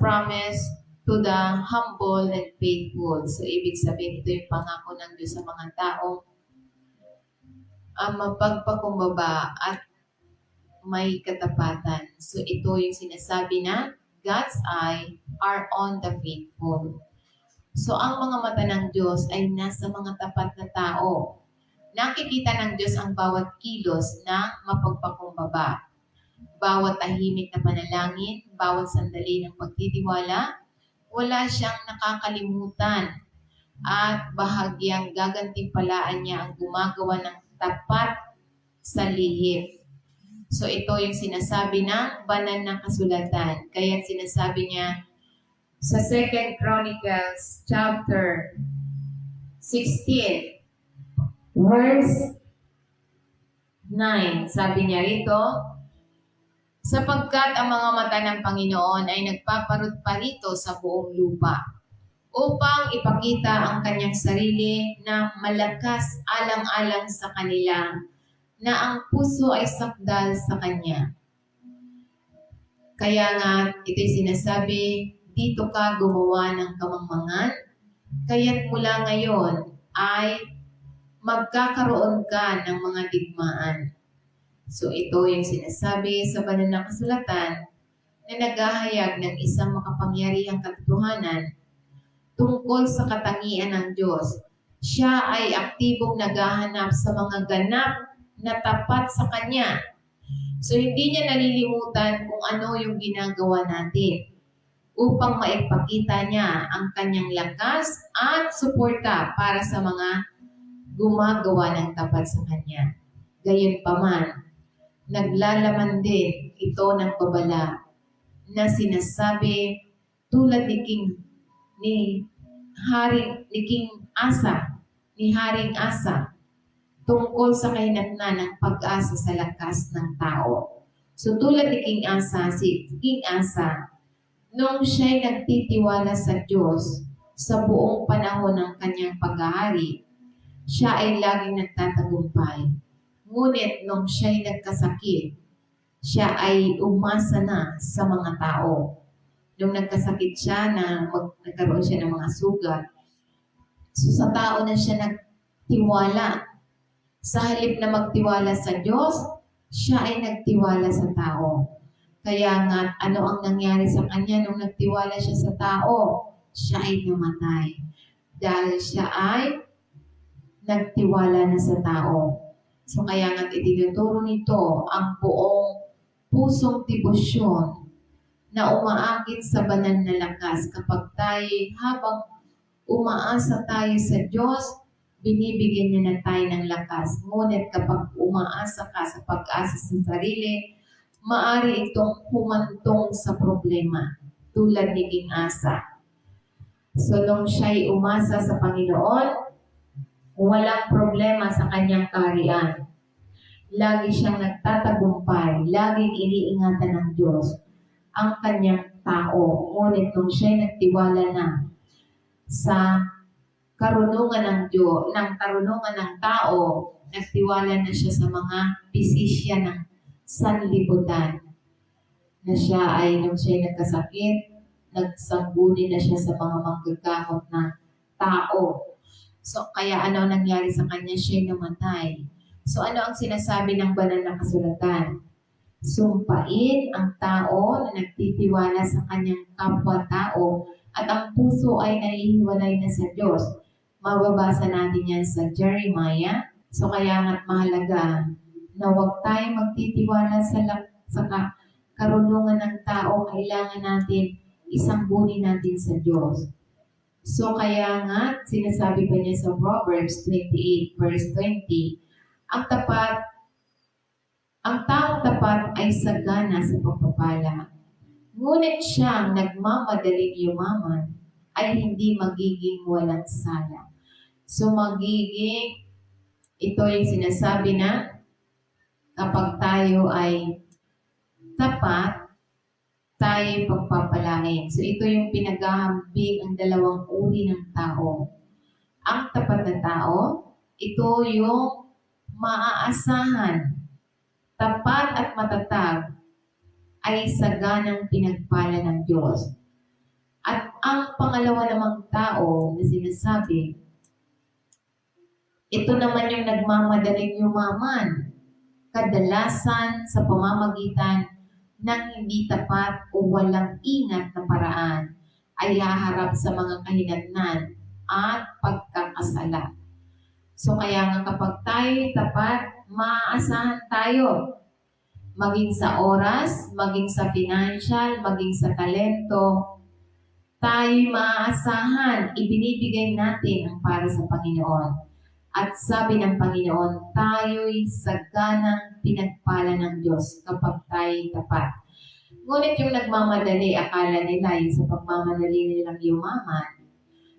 promise to the humble and faithful. So, ibig sabihin, ito yung pangako ng Diyos sa mga taong mapagpakumbaba at may katapatan. So, ito yung sinasabi na God's eye are on the faithful. So, ang mga mata ng Diyos ay nasa mga tapat na tao. Nakikita ng Diyos ang bawat kilos na mapagpakumbaba. Bawat tahimik na panalangin, bawat sandali ng pagtitiwala, wala siyang nakakalimutan at bahagyang gagantimpalaan niya ang gumagawa ng tapat sa lihim. So ito yung sinasabi ng banal na kasulatan. Kaya sinasabi niya sa 2 Chronicles chapter 16 verse 9, sabi niya rito, sapagkat ang mga mata ng Panginoon ay nagpaparut-parito sa buong lupa upang ipakita ang kanyang sarili na malakas alang-alang sa kanila, na ang puso ay sakdal sa kanya. Kaya nga, ito'y sinasabi, dito ka gumawa ng kamangmangan, kaya't mula ngayon ay magkakaroon ka ng mga digmaan. So ito yung sinasabi sa banal na kasulatan na naghahayag ng isang makapangyarihang katotohanan tungkol sa katangian ng Diyos. Siya ay aktibong naghahanap sa mga ganap na tapat sa Kanya. So hindi niya nalilimutan kung ano yung ginagawa natin upang maipakita niya ang Kanyang lakas at suporta para sa mga gumagawa ng tapat sa Kanya. Gayunpaman, naglalaman din ito ng babala na sinasabi tulad ni Haring Asa tungkol sa kahinatnan ng pag-asa sa lakas ng tao. So tulad ni King Asa, nung siya'y nagtitiwala sa Diyos sa buong panahon ng kanyang paghahari, siya ay laging nagtatagumpay. Ngunit nung siya'y nagkasakit, siya ay umasa na sa mga tao. Nung nagkasakit siya, nagkaroon siya ng mga sugat, so sa tao na siya nagtiwala. Sa halip na magtiwala sa Diyos, siya ay nagtiwala sa tao. Kaya nga, ano ang nangyari sa kanya nung nagtiwala siya sa tao? Siya ay namatay. Dahil siya ay nagtiwala na sa tao. So kaya nga itinuturo nito ang buong pusong debosyon na umaakit sa banal na lakas kapag tayo habang umaasa tayo sa Diyos, binibigyan niya na tayo ng lakas. Ngunit kapag umaasa ka sa pag-asa sa sarili, maari itong humantong sa problema tulad ni King Asa. So nung siya'y umasa sa Panginoon, walang problema sa kanyang kaharian. Lagi siyang nagtatagumpay, laging iniingatan ng Diyos ang kanyang tao. Ngunit nung siya'y nagtiwala na sa karunungan ng Diyos, ng karunungan ng tao, nagtiwala na siya sa mga pisisya ng sanlibutan. Na siya ay, nung siya'y nagkasakit, nagsangguni na siya sa mga manggagamot na tao. So, kaya ano nangyari sa kanya? Siya'y namatay. So, ano ang sinasabi ng banal na kasulatan? Sumpain ang tao na nagtitiwala sa kanyang kapwa-tao at ang puso ay nahihiwalay na sa Diyos. Mababasa natin yan sa Jeremiah. So, kaya nga't mahalaga na huwag tayong magtitiwala sa karunungan ng tao. Kailangan natin isangguni natin sa Diyos. So kaya nga, sinasabi pa niya sa Proverbs 28 verse 20, ang taong tapat ay sagana sa pagpapala. Ngunit siyang nagmamadaling yumaman ay hindi magiging walang sala. So ito yung sinasabi na kapag tayo ay tapat, tayo pagpapalain. So ito yung pinaghahambing ang dalawang uri ng tao. Ang tapat na tao, ito yung maaasahan, tapat at matatag, ay saganang pinagpala ng Diyos. Ang pangalawa namang tao na sinasabi, ito naman yung nagmamadaling yumaman, kadalasan sa pamamagitan ng hindi tapat o walang ingat na paraan ay haharap sa mga kahinatnan at pagkakasala. So kaya nga kapag tayo'y tapat, maaasahan tayo. Maging sa oras, maging sa financial, maging sa talento, tayo'y maaasahan, ibinibigay natin ang para sa Panginoon. At sabi ng Panginoon, tayo'y saganang pinagpala ng Diyos kapag tayo'y tapat. Ngunit yung nagmamadali, akala nila yung sa pagmamadali nilang yumaman,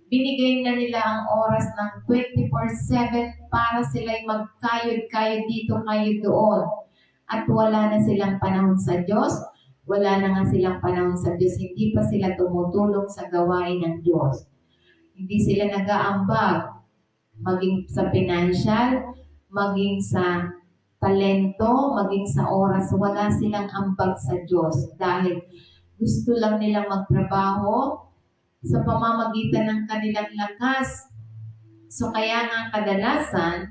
binigay na nila ang oras ng 24/7 para sila'y magkayod-kayod dito, kayod doon. At wala na silang panahon sa Diyos, wala na nga silang panahon sa Diyos, hindi pa sila tumutulong sa gawain ng Diyos. Hindi sila nag-aambag, maging sa financial, maging sa talento, maging sa oras, wala silang ambag sa Diyos dahil gusto lang nilang magtrabaho sa pamamagitan ng kanilang lakas. So kaya nga kadalasan,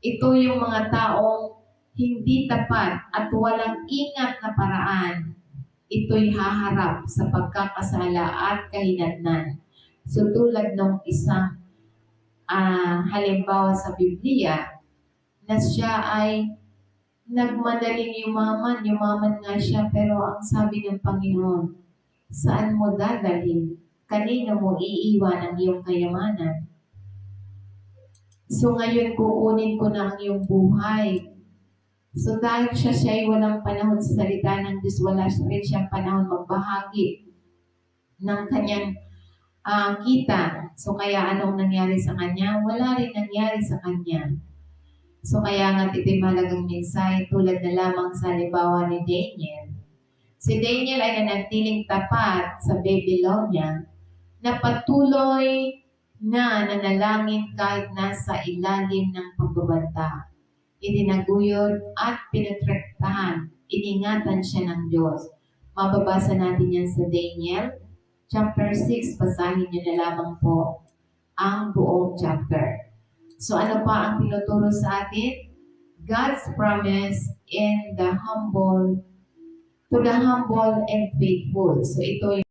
ito yung mga taong hindi tapat at walang ingat na paraan. Ito'y haharap sa pagkakasala at kahinatnan. So tulad ng isang halimbawa sa Biblia, na siya ay nagmadaling yumaman nga siya, pero ang sabi ng Panginoon, saan mo dadalhin? Kanino mo iiwan ang iyong kayamanan? So ngayon kukunin ko na ang iyong buhay. So dahil siya ay walang panahon sa salita ng Diyos, wala rin siyang panahon magbahagi ng kanyang kita. So kaya anong nangyari sa kanya? Wala rin nangyari sa kanya. So kaya nga ito'y malagang mensahe tulad na lamang sa halimbawa ni Daniel. Si Daniel ay nanatiling tapat sa Babylonia na patuloy na nanalangin kahit nasa ilalim ng pagbabanta. Itinaguyod at pinatrektahan. Iningatan siya ng Diyos. Mababasa natin yan sa Daniel chapter 6, basahin niyo na lamang po ang buong chapter. So ano pa ang tinuturo sa atin? God's promise to the humble and faithful. So ito